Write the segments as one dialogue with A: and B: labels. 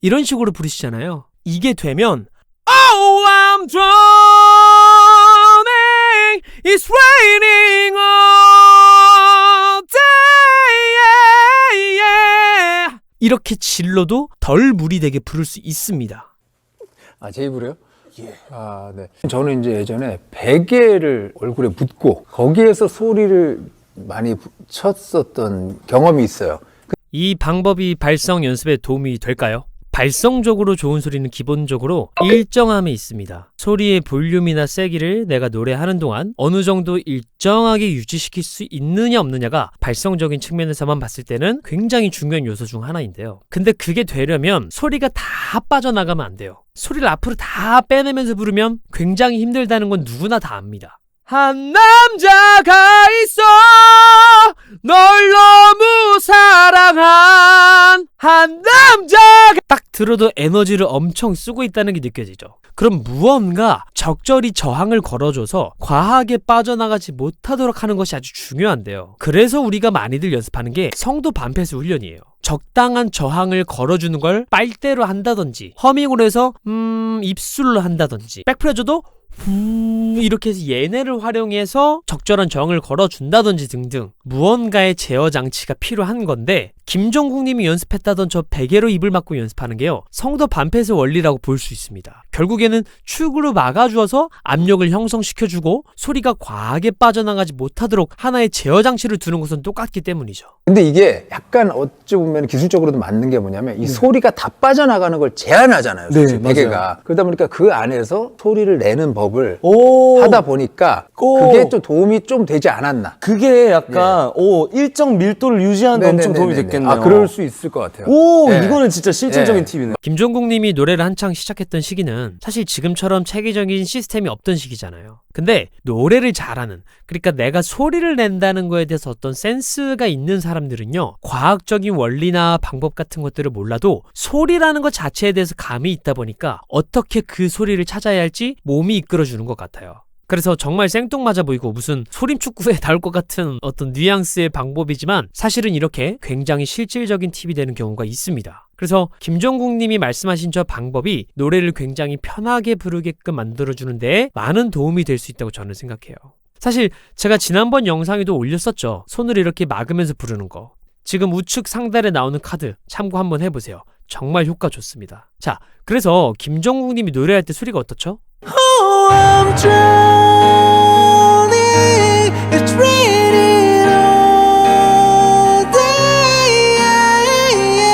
A: 이런 식으로 부르시잖아요. 이게 되면 Oh, I'm drowning, it's raining all day, yeah. 이렇게 질러도 덜 무리되게 부를 수 있습니다.
B: 아, 제 입으로요? 예. 아, 네. 저는 이제 예전에 베개를 얼굴에 묻고 거기에서 소리를 많이 쳤었던 경험이 있어요.
A: 이 방법이 발성 연습에 도움이 될까요? 발성적으로 좋은 소리는 기본적으로 일정함이 있습니다. 소리의 볼륨이나 세기를 내가 노래하는 동안 어느 정도 일정하게 유지시킬 수 있느냐 없느냐가 발성적인 측면에서만 봤을 때는 굉장히 중요한 요소 중 하나인데요. 근데 그게 되려면 소리가 다 빠져나가면 안 돼요. 소리를 앞으로 다 빼내면서 부르면 굉장히 힘들다는 건 누구나 다 압니다. 한 남자가 있어 널 너무 사랑한 한 남자가 딱 들어도 에너지를 엄청 쓰고 있다는 게 느껴지죠. 그럼 무언가 적절히 저항을 걸어줘서 과하게 빠져나가지 못하도록 하는 것이 아주 중요한데요. 그래서 우리가 많이들 연습하는 게 성도 반패스 훈련이에요. 적당한 저항을 걸어주는 걸 빨대로 한다든지 허밍으로 해서 입술로 한다든지 백프레저도 이렇게 해서 얘네를 활용해서 적절한 저항을 걸어준다든지 등등 무언가의 제어 장치가 필요한 건데 김종국님이 연습했다던 저 베개로 입을 막고 연습하는 게요 성도 반패스 원리라고 볼 수 있습니다. 결국에는 축으로 막아주어서 압력을 형성시켜주고 소리가 과하게 빠져나가지 못하도록 하나의 제어 장치를 두는 것은 똑같기 때문이죠.
B: 근데 이게 약간 어찌 보면 기술적으로도 맞는 게 뭐냐면 이 소리가 다 빠져나가는 걸 제한하잖아요.
C: 네,
B: 베개가.
C: 맞아요.
B: 그러다 보니까 그 안에서 소리를 내는 법을
C: 오.
B: 하다 보니까 그게 좀 도움이 좀 되지 않았나.
C: 그게 약간 일정 밀도를 유지하는 데 엄청 도움이 됐겠네요.
B: 아, 그럴 수 있을 것 같아요.
C: 오,
B: 네.
C: 이거는 진짜 실질적인
B: 네.
C: 팁이네.
A: 김종국님이 노래를 한창 시작했던 시기는 사실 지금처럼 체계적인 시스템이 없던 시기잖아요. 근데 노래를 잘하는, 그러니까 내가 소리를 낸다는 거에 대해서 어떤 센스가 있는 사람들은요 과학적인 원리나 방법 같은 것들을 몰라도 소리라는 것 자체에 대해서 감이 있다 보니까 어떻게 그 소리를 찾아야 할지 몸이 이끌어주는 것 같아요. 그래서 정말 생뚱맞아 보이고 무슨 소림축구에 나올 것 같은 어떤 뉘앙스의 방법이지만 사실은 이렇게 굉장히 실질적인 팁이 되는 경우가 있습니다. 그래서 김종국님이 말씀하신 저 방법이 노래를 굉장히 편하게 부르게끔 만들어주는데 많은 도움이 될 수 있다고 저는 생각해요. 사실 제가 지난번 영상에도 올렸었죠. 손을 이렇게 막으면서 부르는 거. 지금 우측 상단에 나오는 카드 참고 한번 해보세요. 정말 효과 좋습니다. 자, 그래서 김종국님이 노래할 때 소리가 어떻죠? Oh, I'm drowning, it's raining all day,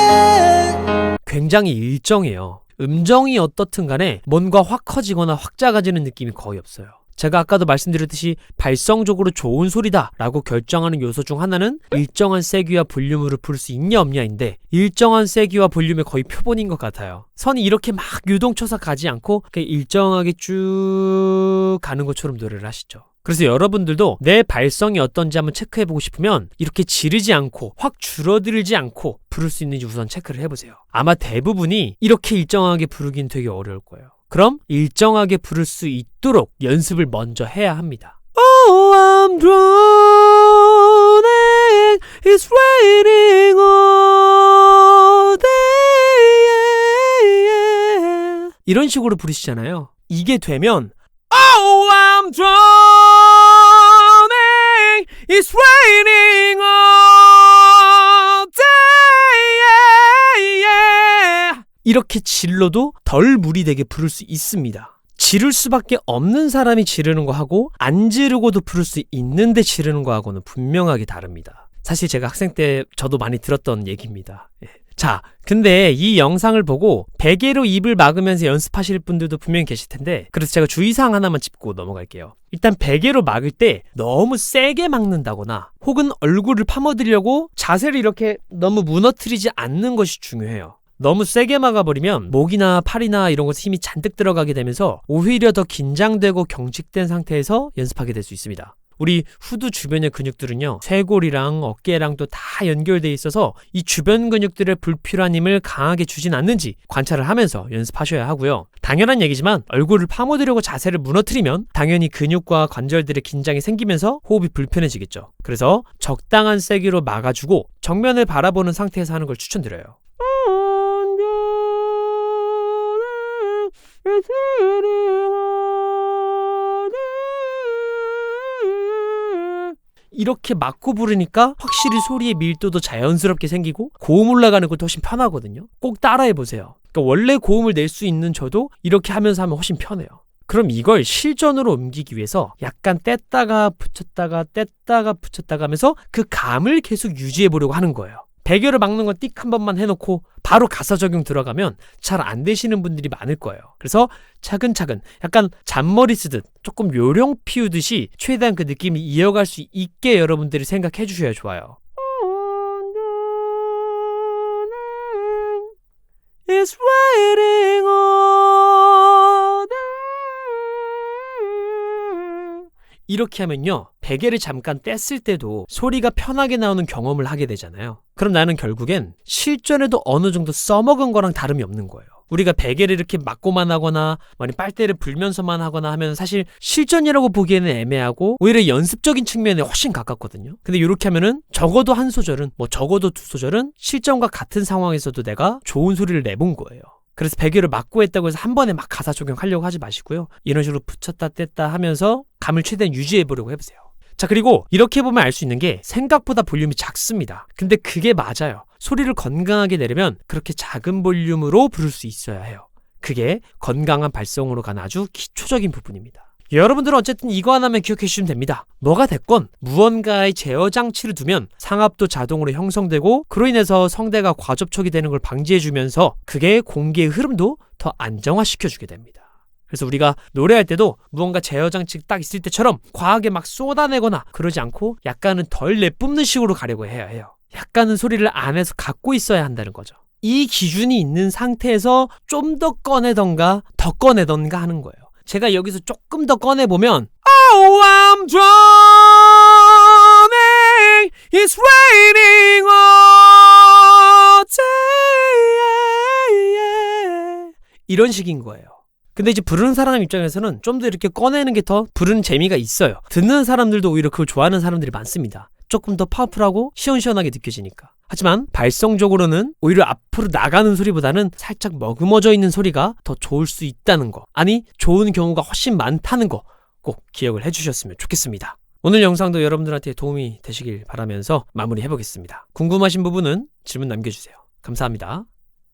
A: yeah. 굉장히 일정해요. 음정이 어떻든 간에 뭔가 확 커지거나 확 작아지는 느낌이 거의 없어요. 제가 아까도 말씀드렸듯이 발성적으로 좋은 소리다 라고 결정하는 요소 중 하나는 일정한 세기와 볼륨으로 부를 수 있냐 없냐인데 일정한 세기와 볼륨의 거의 표본인 것 같아요. 선이 이렇게 막 유동쳐서 가지 않고 그냥 일정하게 쭉 가는 것처럼 노래를 하시죠. 그래서 여러분들도 내 발성이 어떤지 한번 체크해보고 싶으면 이렇게 지르지 않고 확 줄어들지 않고 부를 수 있는지 우선 체크를 해보세요. 아마 대부분이 이렇게 일정하게 부르긴 되게 어려울 거예요. 그럼 일정하게 부를 수 있도록 연습을 먼저 해야 합니다. Oh, I'm drowning, it's raining all day, yeah. 이런 식으로 부르시잖아요. 이게 되면 Oh, I'm drowning, it's raining all day, yeah. 이렇게 질러도 덜 무리되게 부를 수 있습니다. 지를 수밖에 없는 사람이 지르는 거하고 안 지르고도 부를 수 있는데 지르는 거하고는 분명하게 다릅니다. 사실 제가 학생 때 저도 많이 들었던 얘기입니다. 자, 근데 이 영상을 보고 베개로 입을 막으면서 연습하실 분들도 분명히 계실 텐데 그래서 제가 주의사항 하나만 짚고 넘어갈게요. 일단 베개로 막을 때 너무 세게 막는다거나 혹은 얼굴을 파묻으려고 자세를 이렇게 너무 무너뜨리지 않는 것이 중요해요. 너무 세게 막아버리면 목이나 팔이나 이런 곳에 힘이 잔뜩 들어가게 되면서 오히려 더 긴장되고 경직된 상태에서 연습하게 될 수 있습니다. 우리 후두 주변의 근육들은요 쇄골이랑 어깨랑 또 다 연결되어 있어서 이 주변 근육들의 불필요한 힘을 강하게 주진 않는지 관찰을 하면서 연습하셔야 하고요. 당연한 얘기지만 얼굴을 파묻으려고 자세를 무너뜨리면 당연히 근육과 관절들의 긴장이 생기면서 호흡이 불편해지겠죠. 그래서 적당한 세기로 막아주고 정면을 바라보는 상태에서 하는 걸 추천드려요. 이렇게 막고 부르니까 확실히 소리의 밀도도 자연스럽게 생기고 고음 올라가는 것도 훨씬 편하거든요. 꼭 따라해보세요. 그러니까 원래 고음을 낼 수 있는 저도 이렇게 하면서 하면 훨씬 편해요. 그럼 이걸 실전으로 옮기기 위해서 약간 뗐다가 붙였다가 하면서 그 감을 계속 유지해보려고 하는 거예요. 베개를 막는 건 띡 한 번만 해놓고 바로 가사 적용 들어가면 잘 안 되시는 분들이 많을 거예요. 그래서 차근차근 약간 잔머리 쓰듯 조금 요령 피우듯이 최대한 그 느낌을 이어갈 수 있게 여러분들이 생각해 주셔야 좋아요. It's waiting all day. 이렇게 하면요, 베개를 잠깐 뗐을 때도 소리가 편하게 나오는 경험을 하게 되잖아요. 그럼 나는 결국엔 실전에도 어느 정도 써먹은 거랑 다름이 없는 거예요. 우리가 베개를 이렇게 막고만 하거나 빨대를 불면서만 하거나 하면 사실 실전이라고 보기에는 애매하고 오히려 연습적인 측면에 훨씬 가깝거든요. 근데 이렇게 하면은 적어도 한 소절은 적어도 두 소절은 실전과 같은 상황에서도 내가 좋은 소리를 내본 거예요. 그래서 베개를 막고 했다고 해서 한 번에 막 가사 적용하려고 하지 마시고요. 이런 식으로 붙였다 뗐다 하면서 감을 최대한 유지해보려고 해보세요. 자, 그리고 이렇게 보면 알 수 있는 게 생각보다 볼륨이 작습니다. 근데 그게 맞아요. 소리를 건강하게 내려면 그렇게 작은 볼륨으로 부를 수 있어야 해요. 그게 건강한 발성으로 가는 아주 기초적인 부분입니다. 여러분들은 어쨌든 이거 하나만 기억해 주시면 됩니다. 뭐가 됐건 무언가의 제어 장치를 두면 상압도 자동으로 형성되고 그로 인해서 성대가 과접촉이 되는 걸 방지해 주면서 그게 공기의 흐름도 더 안정화시켜 주게 됩니다. 그래서 우리가 노래할 때도 무언가 제어 장치 딱 있을 때처럼 과하게 막 쏟아내거나 그러지 않고 약간은 덜 내뿜는 식으로 가려고 해야 해요. 약간은 소리를 안에서 갖고 있어야 한다는 거죠. 이 기준이 있는 상태에서 좀 더 꺼내던가 더 꺼내던가 하는 거예요. 제가 여기서 조금 더 꺼내보면 Oh, I'm drowning It's raining all day 이런 식인 거예요. 근데 이제 부르는 사람 입장에서는 좀 더 이렇게 꺼내는 게 더 부르는 재미가 있어요. 듣는 사람들도 오히려 그걸 좋아하는 사람들이 많습니다. 조금 더 파워풀하고 시원시원하게 느껴지니까. 하지만 발성적으로는 오히려 앞으로 나가는 소리보다는 살짝 머금어져 있는 소리가 더 좋을 수 있다는 거, 아니 좋은 경우가 훨씬 많다는 거 꼭 기억을 해주셨으면 좋겠습니다. 오늘 영상도 여러분들한테 도움이 되시길 바라면서 마무리해보겠습니다. 궁금하신 부분은 질문 남겨주세요. 감사합니다.